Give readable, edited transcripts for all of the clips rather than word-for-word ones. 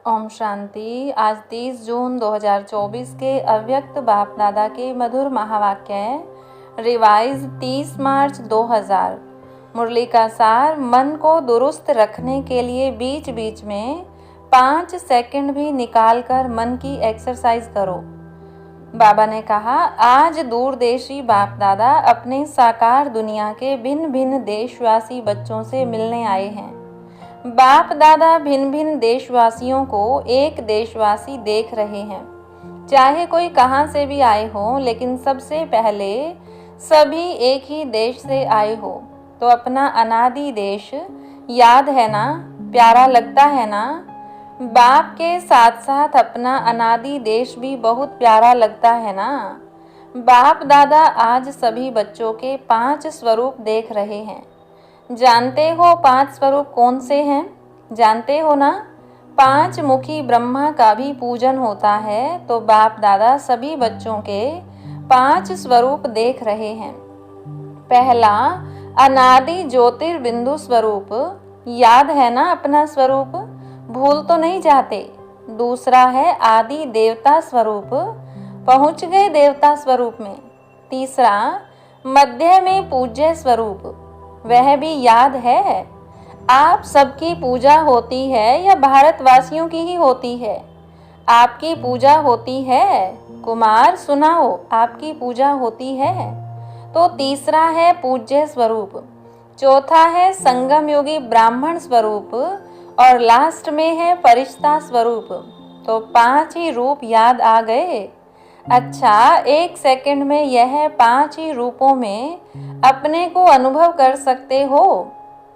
ओम शांति। आज 30 जून 2024 के अव्यक्त बाप दादा के मधुर महावाक्य है। रिवाइज 30 मार्च 2000। मुरली का सार, मन को दुरुस्त रखने के लिए बीच बीच में 5 सेकंड भी निकाल कर मन की एक्सरसाइज करो। बाबा ने कहा, आज दूरदेशी बाप दादा अपने साकार दुनिया के भिन्न भिन्न देशवासी बच्चों से मिलने आए हैं। बाप दादा भिन्न भिन्न देशवासियों को एक देशवासी देख रहे हैं। चाहे कोई कहाँ से भी आए हो, लेकिन सबसे पहले सभी एक ही देश से आए हो, तो अपना अनादि देश याद है ना, प्यारा लगता है ना। बाप के साथ साथ अपना अनादि देश भी बहुत प्यारा लगता है ना। बाप दादा आज सभी बच्चों के 5 स्वरूप देख रहे हैं। जानते हो 5 स्वरूप कौन से हैं? जानते हो ना? 5 मुखी ब्रह्मा का भी पूजन होता है, तो बाप दादा सभी बच्चों के 5 स्वरूप देख रहे हैं। पहला अनादि ज्योतिर्बिंदु स्वरूप, याद है ना अपना स्वरूप, भूल तो नहीं जाते। दूसरा है आदि देवता स्वरूप, पहुंच गए देवता स्वरूप में। तीसरा मध्य में पूज्य स्वरूप, वह भी याद है। आप सबकी पूजा होती है या भारतवासियों की ही होती है? आपकी पूजा होती है। कुमार सुनाओ, आपकी पूजा होती है। तो तीसरा है पूज्य स्वरूप, चौथा है संगम योगी ब्राह्मण स्वरूप, और लास्ट में है फरिश्ता स्वरूप। तो 5 ही रूप याद आ गए। अच्छा, 1 सेकंड में यह 5 ही रूपों में अपने को अनुभव कर सकते हो।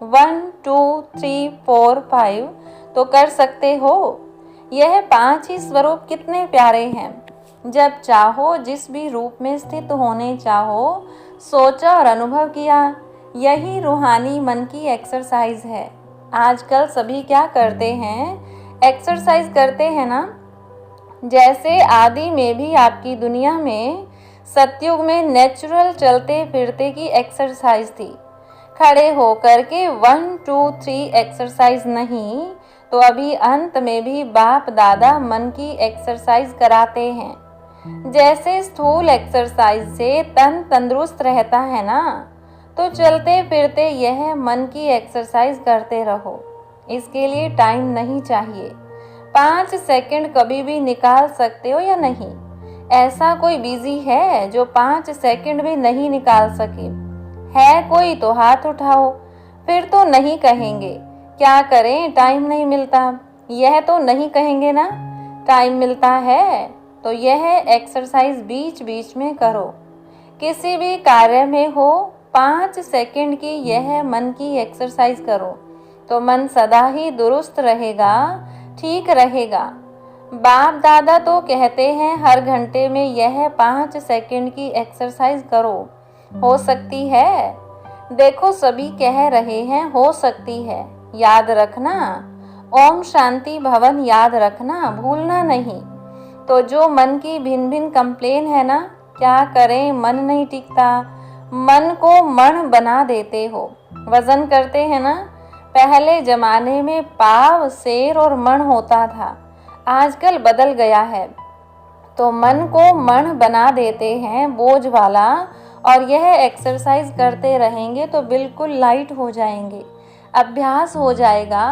1 2 3 4 5 तो कर सकते हो। यह 5 ही स्वरूप कितने प्यारे हैं। जब चाहो जिस भी रूप में स्थित होने चाहो, सोचा और अनुभव किया। यही रूहानी मन की एक्सरसाइज है। आजकल सभी क्या करते हैं? एक्सरसाइज करते हैं ना। जैसे आदि में भी आपकी दुनिया में सतयुग में नेचुरल चलते फिरते की एक्सरसाइज थी। खड़े होकर के 1 2 3 एक्सरसाइज नहीं, तो अभी अंत में भी बाप दादा मन की एक्सरसाइज कराते हैं। जैसे स्थूल एक्सरसाइज से तन तंदुरुस्त रहता है ना, तो चलते फिरते यह मन की एक्सरसाइज करते रहो। इसके लिए टाइम नहीं चाहिए। 5 सेकंड कभी भी निकाल सकते हो या नहीं? ऐसा कोई बिजी है जो 5 सेकंड भी नहीं निकाल सके? है कोई तो हाथ उठाओ। फिर तो नहीं कहेंगे क्या करें, टाइम नहीं मिलता। यह तो नहीं कहेंगे ना, टाइम मिलता है। तो यह एक्सरसाइज बीच बीच में करो। किसी भी कार्य में हो, 5 सेकंड की यह मन की एक्सरसाइज करो, तो मन सदा ही दुरुस्त रहेगा, ठीक रहेगा। बाप दादा तो कहते हैं हर घंटे में यह 5 सेकंड की एक्सरसाइज करो। हो सकती है? देखो सभी कह रहे हैं हो सकती है। याद रखना, ओम शांति भवन याद रखना, भूलना नहीं। तो जो मन की भिन्न भिन्न कंप्लेन है ना, क्या करें, मन नहीं टिकता, मन को मण बना देते हो। वजन करते हैं ना, पहले जमाने में पाव, शेर और मण होता था, आजकल बदल गया है। तो मन को मण बना देते हैं, बोझ वाला। और यह एक्सरसाइज करते रहेंगे तो बिल्कुल लाइट हो जाएंगे, अभ्यास हो जाएगा।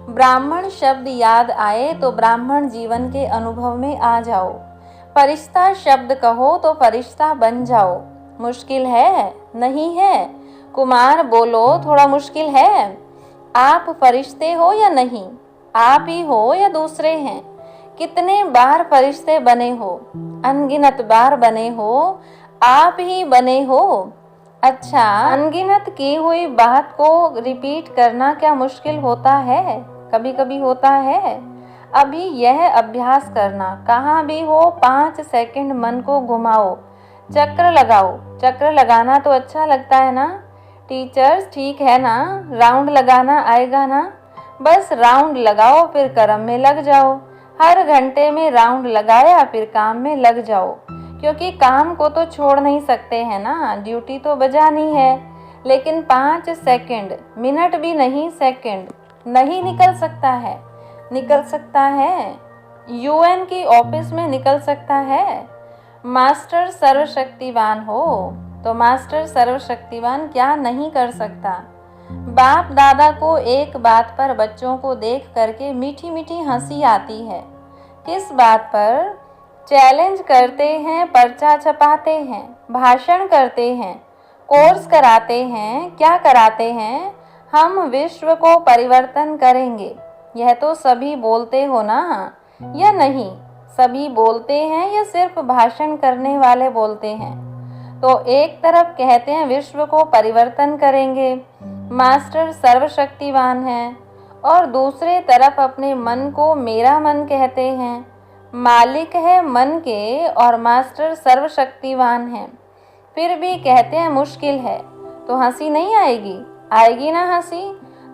ब्राह्मण शब्द याद आए तो ब्राह्मण जीवन के अनुभव में आ जाओ। फरिश्ता शब्द कहो तो फरिश्ता बन जाओ। मुश्किल है? नहीं है। कुमार बोलो, थोड़ा मुश्किल है। आप फरिश्ते हो या नहीं? आप ही हो या दूसरे हैं? कितने बार फरिश्ते बने हो? अनगिनत बार बने हो, आप ही बने हो। अच्छा, अनगिनत की हुई बात को रिपीट करना क्या मुश्किल होता है? कभी कभी होता है। अभी यह अभ्यास करना, कहाँ भी हो 5 सेकंड मन को घुमाओ, चक्र लगाओ। चक्र लगाना तो अच्छा लगता है ना टीचर्स, ठीक है ना? राउंड लगाना आएगा ना? बस राउंड लगाओ, फिर कर्म में लग जाओ। हर घंटे में राउंड लगाया, फिर काम में लग जाओ। क्योंकि काम को तो छोड़ नहीं सकते हैं ना, ड्यूटी तो बजानी है। लेकिन 5 सेकंड, मिनट भी नहीं, सेकंड नहीं निकल सकता है। निकल सकता है, यूएन की ऑफिस में निकल सकता है। मास्टर सर्वशक्तिवान हो तो मास्टर सर्वशक्तिवान क्या नहीं कर सकता। बाप दादा को एक बात पर बच्चों को देख करके मीठी मीठी हंसी आती है। किस बात पर? चैलेंज करते हैं, पर्चा छपाते हैं, भाषण करते हैं, कोर्स कराते हैं। क्या कराते हैं? हम विश्व को परिवर्तन करेंगे। यह तो सभी बोलते हो ना, या नहीं? सभी बोलते हैं या सिर्फ भाषण करने वाले बोलते हैं? तो एक तरफ कहते हैं विश्व को परिवर्तन करेंगे, मास्टर सर्वशक्तिवान है, और दूसरे तरफ अपने मन को मेरा मन कहते हैं, मालिक है मन के और मास्टर सर्वशक्तिवान है। फिर भी कहते हैं मुश्किल है। तो हंसी नहीं आएगी? आएगी ना हंसी।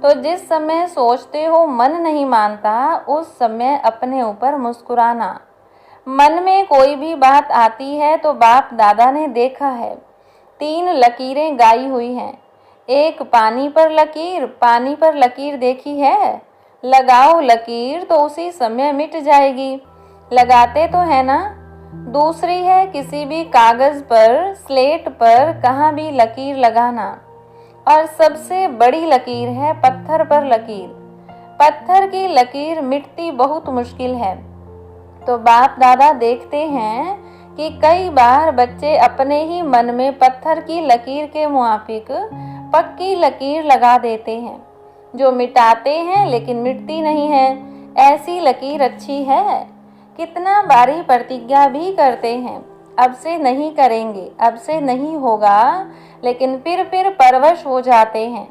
तो जिस समय सोचते हो मन नहीं मानता, उस समय अपने ऊपर मुस्कुराना। मन में कोई भी बात आती है तो बाप दादा ने देखा है, 3 लकीरें गाई हुई हैं। एक पानी पर लकीर, पानी पर लकीर देखी है? लगाओ लकीर तो उसी समय मिट जाएगी। लगाते तो है ना? दूसरी है किसी भी कागज पर, स्लेट पर कहाँ भी लकीर लगाना। और सबसे बड़ी लकीर है पत्थर पर लकीर। पत्थर की लकीर मिटती बहुत मुश्किल है। तो बाप दादा देखते हैं कि कई बार बच्चे अपने ही मन में पत्थर की लकीर के मुआफिक पक्की लकीर लगा देते हैं, जो मिटाते हैं लेकिन मिटती नहीं है। ऐसी लकीर अच्छी है। कितना बारी प्रतिज्ञा भी करते हैं, अब से नहीं करेंगे, अब से नहीं होगा, लेकिन फिर परवश हो जाते हैं।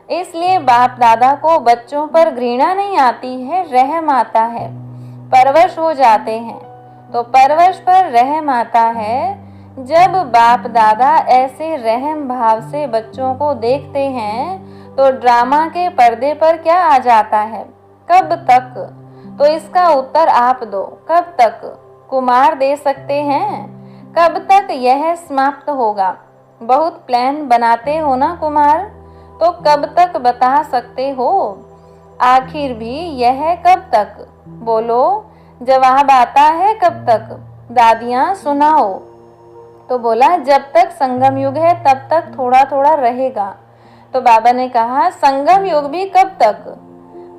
इसलिए बाप दादा को बच्चों पर घृणा नहीं आती है, रहम आता है। परवश हो जाते हैं। तो परवश पर रहम आता है। जब बाप दादा ऐसे रहम भाव से बच्चों को देखते हैं तो ड्रामा के पर्दे पर क्या आ जाता है? कब तक? तो इसका उत्तर आप दो। कब तक? कुमार दे सकते हैं। कब तक यह समाप्त होगा? बहुत प्लान बनाते हो ना कुमार, तो कब तक बता सकते हो? आखिर भी यह कब तक? बोलो, जवाब आता है कब तक? दादियाँ सुनाओ। तो बोला जब तक संगम युग है तब तक थोड़ा थोड़ा रहेगा। तो बाबा ने कहा संगम युग भी कब तक?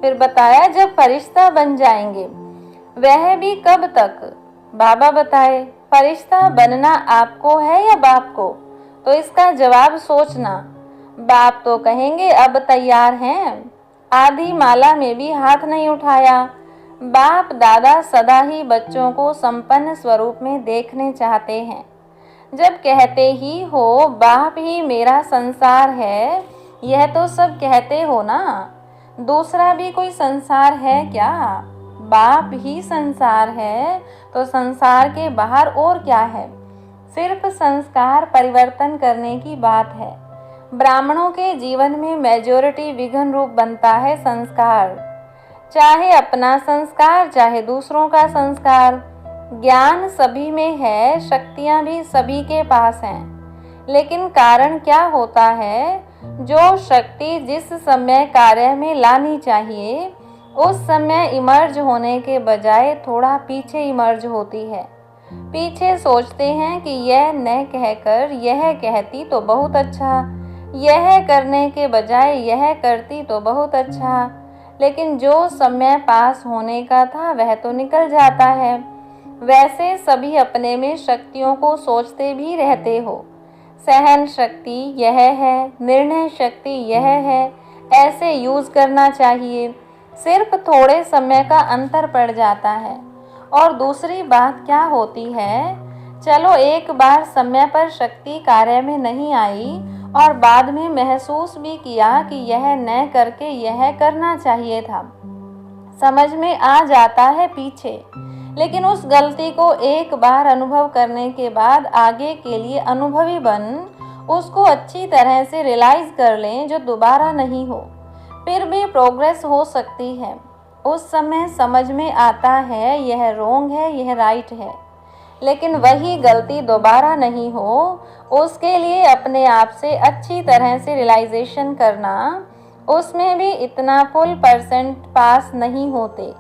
फिर बताया जब फरिश्ता बन जाएंगे। वह भी कब तक? बाबा बताए फरिश्ता बनना आपको है या बाप को? तो इसका जवाब सोचना। बाप तो कहेंगे अब तैयार हैं। आधी माला में भी हाथ नहीं उठाया। बाप दादा सदा ही बच्चों को संपन्न स्वरूप में देखने चाहते हैं। जब कहते ही हो बाप ही मेरा संसार है, यह तो सब कहते हो ना, दूसरा भी कोई संसार है क्या? बाप ही संसार है, तो संसार के बाहर और क्या है? सिर्फ संस्कार परिवर्तन करने की बात है। ब्राह्मणों के जीवन में मेजॉरिटी विघन रूप बनता है संस्कार, चाहे अपना संस्कार चाहे दूसरों का संस्कार। ज्ञान सभी में है, शक्तियां भी सभी के पास हैं, लेकिन कारण क्या होता है? जो शक्ति जिस समय कार्य में लानी चाहिए उस समय इमर्ज होने के बजाय थोड़ा पीछे इमर्ज होती है। पीछे सोचते हैं कि यह न कहकर यह कहती तो बहुत अच्छा, यह करने के बजाय यह करती तो बहुत अच्छा, लेकिन जो समय पास होने का था वह तो निकल जाता है। वैसे सभी अपने में शक्तियों को सोचते भी रहते हो। सहन शक्ति यह है, निर्णय शक्ति यह है, ऐसे यूज करना चाहिए। सिर्फ थोड़े समय का अंतर पड़ जाता है। और दूसरी बात क्या होती है? चलो एक बार समय पर शक्ति कार्य में नहीं आई और बाद में महसूस भी किया कि यह न करके यह करना चाहिए था, समझ में आ जाता है पीछे। लेकिन उस गलती को एक बार अनुभव करने के बाद आगे के लिए अनुभवी बन उसको अच्छी तरह से रियलाइज कर लें जो दोबारा नहीं हो। फिर भी प्रोग्रेस हो सकती है। उस समय समझ में आता है यह रॉन्ग है, यह राइट है, लेकिन वही गलती दोबारा नहीं हो उसके लिए अपने आप से अच्छी तरह से रियलाइजेशन करना, उसमें भी इतना फुल % पास नहीं होते।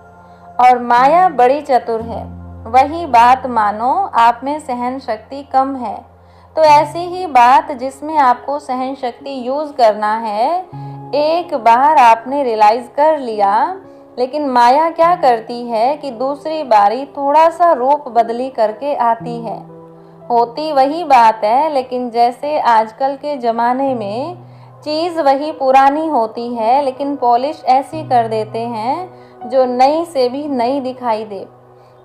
और माया बड़ी चतुर है। वही बात मानो आप में सहन शक्ति कम है, तो ऐसी ही बात जिसमें आपको सहन शक्ति यूज करना है, एक बार आपने रियलाइज कर लिया, लेकिन माया क्या करती है कि दूसरी बारी थोड़ा सा रूप बदली करके आती है। होती वही बात है, लेकिन जैसे आजकल के ज़माने में चीज़ वही पुरानी होती है, लेकिन पॉलिश ऐसी कर देते हैं जो नई से भी नई दिखाई दे।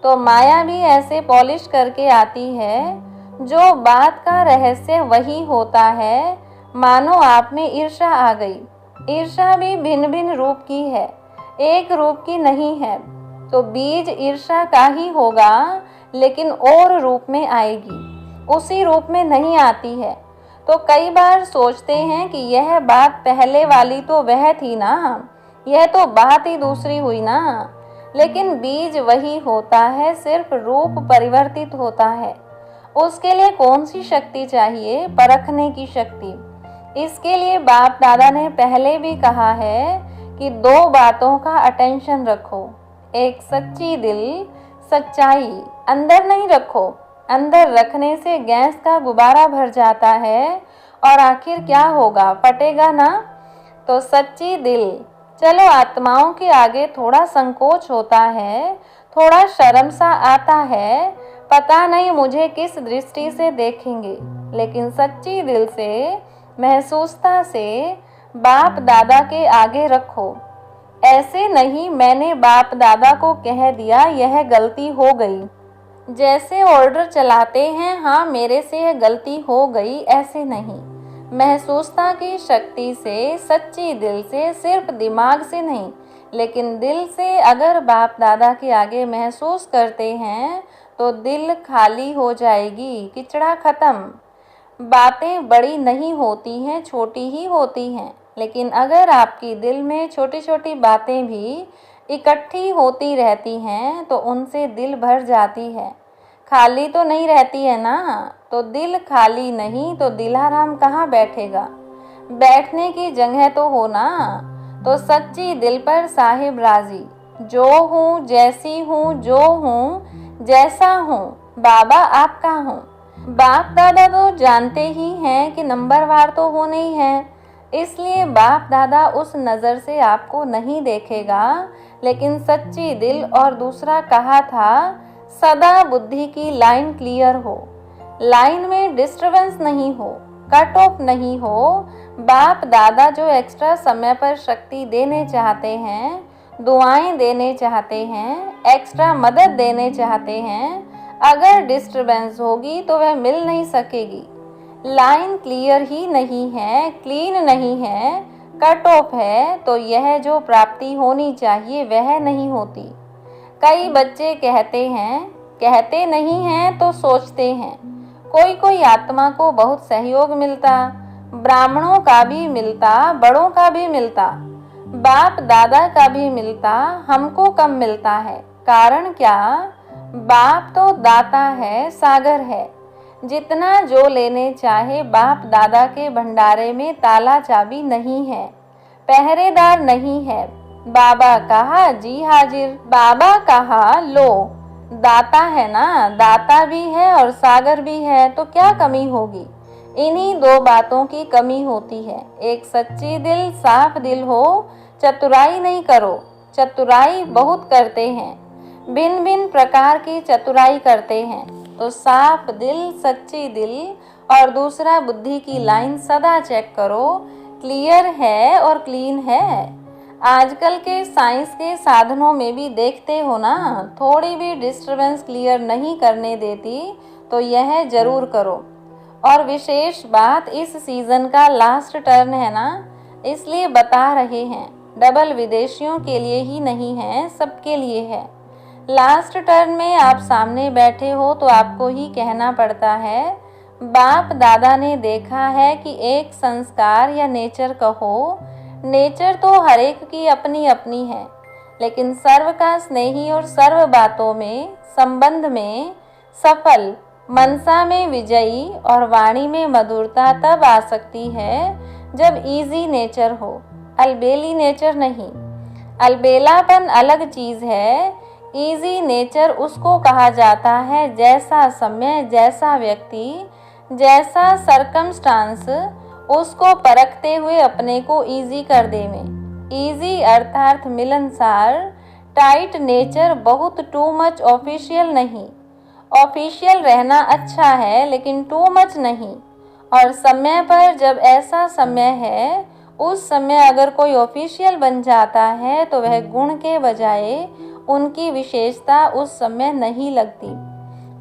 तो माया भी ऐसे पॉलिश करके आती है। जो बात का रहस्य वही होता है। मानो आप में ईर्ष्या आ गई। ईर्ष्या भी भिन्न भिन्न रूप की है, एक रूप की नहीं है। तो बीज ईर्ष्या का ही होगा, लेकिन और रूप में आएगी, उसी रूप में नहीं आती है। तो कई बार सोचते हैं कि यह बात पहले वाली तो वह थी ना, यह तो बात ही दूसरी हुई ना। लेकिन बीज वही होता है, सिर्फ रूप परिवर्तित होता है। उसके लिए कौन सी शक्ति चाहिए? परखने की शक्ति। इसके लिए बाप दादा ने पहले भी कहा है कि दो बातों का अटेंशन रखो। एक सच्ची दिल, सच्चाई अंदर नहीं रखो। अंदर रखने से गैस का गुब्बारा भर जाता है और आखिर क्या होगा? फटेगा ना। तो सच्ची दिल। चलो, आत्माओं के आगे थोड़ा संकोच होता है, थोड़ा शर्म सा आता है, पता नहीं मुझे किस दृष्टि से देखेंगे, लेकिन सच्ची दिल से, महसूसता से बाप दादा के आगे रखो। ऐसे नहीं मैंने बाप दादा को कह दिया यह गलती हो गई, जैसे ऑर्डर चलाते हैं, हाँ मेरे से यह गलती हो गई, ऐसे नहीं। महसूसता की शक्ति से, सच्ची दिल से, सिर्फ दिमाग से नहीं लेकिन दिल से अगर बाप दादा के आगे महसूस करते हैं तो दिल खाली हो जाएगी, किचड़ा खत्म। बातें बड़ी नहीं होती हैं, छोटी ही होती हैं, लेकिन अगर आपकी दिल में छोटी छोटी बातें भी इकट्ठी होती रहती हैं तो उनसे दिल भर जाती है, खाली तो नहीं रहती है ना। तो दिल खाली नहीं तो दिलाराम कहाँ बैठेगा? बैठने की जगह तो हो ना। तो सच्ची दिल पर साहिब राजी, जो हूँ, जैसी हूँ, जो हूँ, जैसा हूँ, बाबा आपका हूँ। बाप दादा तो जानते ही हैं कि नंबरवार तो होने ही है, इसलिए बाप दादा उस नज़र से आपको नहीं देखेगा, लेकिन सच्ची दिल। और दूसरा कहा था, सदा बुद्धि की लाइन क्लियर हो, लाइन में डिस्टरबेंस नहीं हो, कट ऑफ नहीं हो। बाप दादा जो एक्स्ट्रा समय पर शक्ति देने चाहते हैं, दुआएं देने चाहते हैं, एक्स्ट्रा मदद देने चाहते हैं, अगर डिस्टरबेंस होगी तो वह मिल नहीं सकेगी। लाइन क्लियर ही नहीं है, क्लीन नहीं है, कट ऑफ है, तो यह जो प्राप्ति होनी चाहिए वह नहीं होती। कई बच्चे कहते हैं, कहते नहीं हैं तो सोचते हैं, कोई कोई आत्मा को बहुत सहयोग मिलता, ब्राह्मणों का भी मिलता, बड़ों का भी मिलता, बाप दादा का भी मिलता, हमको कम मिलता है। कारण क्या? बाप तो दाता है, सागर है, जितना जो लेने चाहे। बाप दादा के भंडारे में ताला चाबी नहीं है, पहरेदार नहीं है। बाबा कहा जी हाजिर, बाबा कहा लो, दाता है ना, दाता भी है और सागर भी है, तो क्या कमी होगी? इन्हीं दो बातों की कमी होती है। एक सच्ची दिल, साफ दिल हो, चतुराई नहीं करो। चतुराई बहुत करते हैं, भिन्न भिन्न प्रकार की चतुराई करते हैं। तो साफ दिल, सच्ची दिल, और दूसरा बुद्धि की लाइन सदा चेक करो, क्लियर है और क्लीन है। आजकल के साइंस के साधनों में भी देखते हो ना, थोड़ी भी डिस्टरबेंस क्लियर नहीं करने देती, तो यह जरूर करो। और विशेष बात, इस सीज़न का लास्ट टर्न है ना, इसलिए बता रहे हैं। डबल विदेशियों के लिए ही नहीं है, सबके लिए है। लास्ट टर्न में आप सामने बैठे हो तो आपको ही कहना पड़ता है। बाप दादा ने देखा है कि एक संस्कार या नेचर कहो, नेचर तो हर एक की अपनी अपनी है, लेकिन सर्व का स्नेही और सर्व बातों में, संबंध में सफल, मनसा में विजयी और वाणी में मधुरता तब आ सकती है जब इजी नेचर हो, अलबेली नेचर नहीं। अलबेलापन अलग चीज़ है, इजी नेचर उसको कहा जाता है जैसा समय, जैसा व्यक्ति, जैसा सरकमस्टांस उसको परखते हुए अपने को इजी कर देवे। इजी अर्थात मिलनसार। टाइट नेचर बहुत टू मच ऑफिशियल नहीं। ऑफिशियल रहना अच्छा है लेकिन टू मच नहीं। और समय पर जब ऐसा समय है, उस समय अगर कोई ऑफिशियल बन जाता है तो वह गुण के बजाय उनकी विशेषता उस समय नहीं लगती।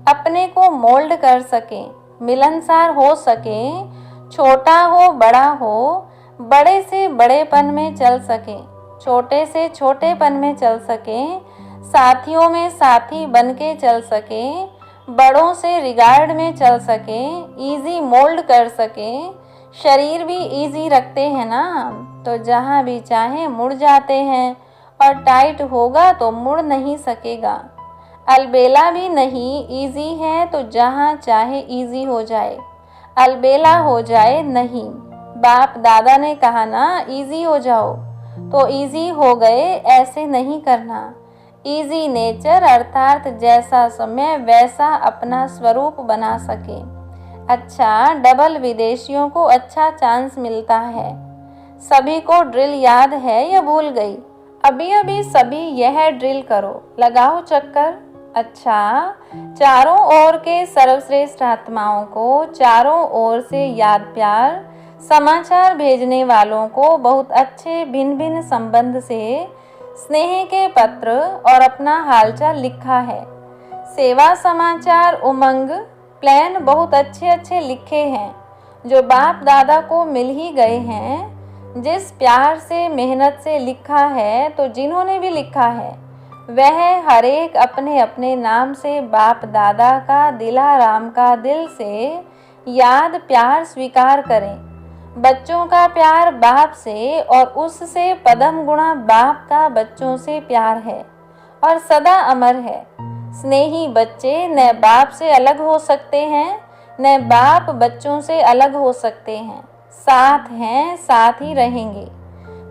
अपने को मोल्ड कर सके, मिलनसार हो सके, छोटा हो बड़ा हो, बड़े से बड़ेपन में चल सके, छोटे से छोटेपन में चल सके, साथियों में साथी बन के चल सके, बड़ों से रिगार्ड में चल सके, इजी मोल्ड कर सके। शरीर भी इजी रखते हैं ना, तो जहाँ भी चाहे मुड़ जाते हैं, और टाइट होगा तो मुड़ नहीं सकेगा। अलबेला भी नहीं, इजी है तो जहाँ चाहे इजी हो जाए, अलबेला हो जाए नहीं। बाप दादा ने कहा ना इजी हो जाओ, तो इजी हो गए, ऐसे नहीं करना। इजी नेचर अर्थात जैसा समय वैसा अपना स्वरूप बना सके। अच्छा, डबल विदेशियों को अच्छा चांस मिलता है। सभी को ड्रिल याद है या भूल गई? अभी अभी सभी यह ड्रिल करो, लगाओ चक्कर। अच्छा, चारों ओर के सर्वश्रेष्ठ आत्माओं को चारों ओर से याद प्यार, समाचार भेजने वालों को बहुत अच्छे भिन्न भिन्न संबंध से स्नेह के पत्र और अपना हालचाल लिखा है। सेवा समाचार उमंग प्लान बहुत अच्छे अच्छे लिखे हैं, जो बाप दादा को मिल ही गए हैं। जिस प्यार से मेहनत से लिखा है, तो जिन्होंने भी लिखा है वह हर एक अपने अपने नाम से बाप दादा का दिलाराम का दिल से याद प्यार स्वीकार करें। बच्चों का प्यार बाप से और उससे पदम गुणा बाप का बच्चों से प्यार है और सदा अमर है। स्नेही बच्चे न बाप से अलग हो सकते हैं, न बाप बच्चों से अलग हो सकते हैं। साथ हैं, साथ ही रहेंगे।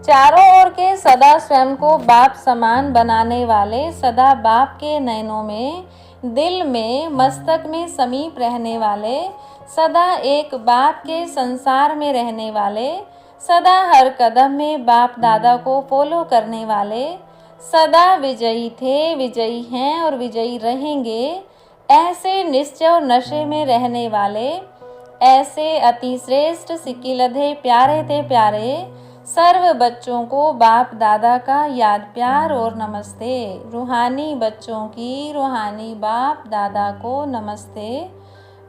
चारों ओर के सदा स्वयं को बाप समान बनाने वाले, सदा बाप के नयनों में, दिल में, मस्तक में समीप रहने वाले, सदा एक बाप के संसार में रहने वाले, सदा हर कदम में बाप दादा को फॉलो करने वाले, सदा विजयी थे, विजयी हैं और विजयी रहेंगे, ऐसे निश्चय और नशे में रहने वाले, ऐसे अति श्रेष्ठ सिकिलधे प्यारे थे प्यारे सर्व बच्चों को बाप दादा का याद प्यार और नमस्ते। रूहानी बच्चों की रूहानी बाप दादा को नमस्ते।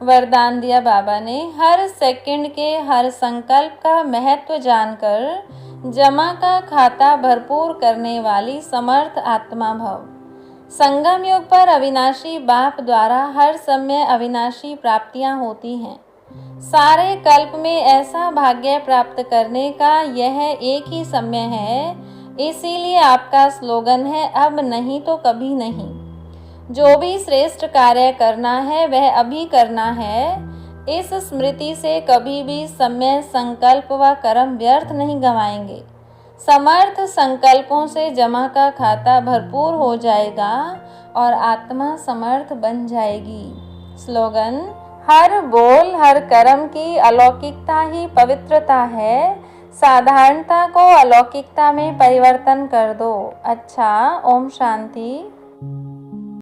वरदान दिया बाबा ने, हर सेकंड के हर संकल्प का महत्व जानकर जमा का खाता भरपूर करने वाली समर्थ आत्मा भव। संगम युग पर अविनाशी बाप द्वारा हर समय अविनाशी प्राप्तियां होती हैं। सारे कल्प में ऐसा भाग्य प्राप्त करने का यह एक ही समय है। इसीलिए आपका स्लोगन है, अब नहीं तो कभी नहीं। जो भी श्रेष्ठ कार्य करना है वह अभी करना है। इस स्मृति से कभी भी समय, संकल्प व कर्म व्यर्थ नहीं गंवाएंगे। समर्थ संकल्पों से जमा का खाता भरपूर हो जाएगा और आत्मा समर्थ बन जाएगी। स्लोगन, हर बोल हर कर्म की अलौकिकता ही पवित्रता है। साधारणता को अलौकिकता में परिवर्तन कर दो। अच्छा, ओम शांति।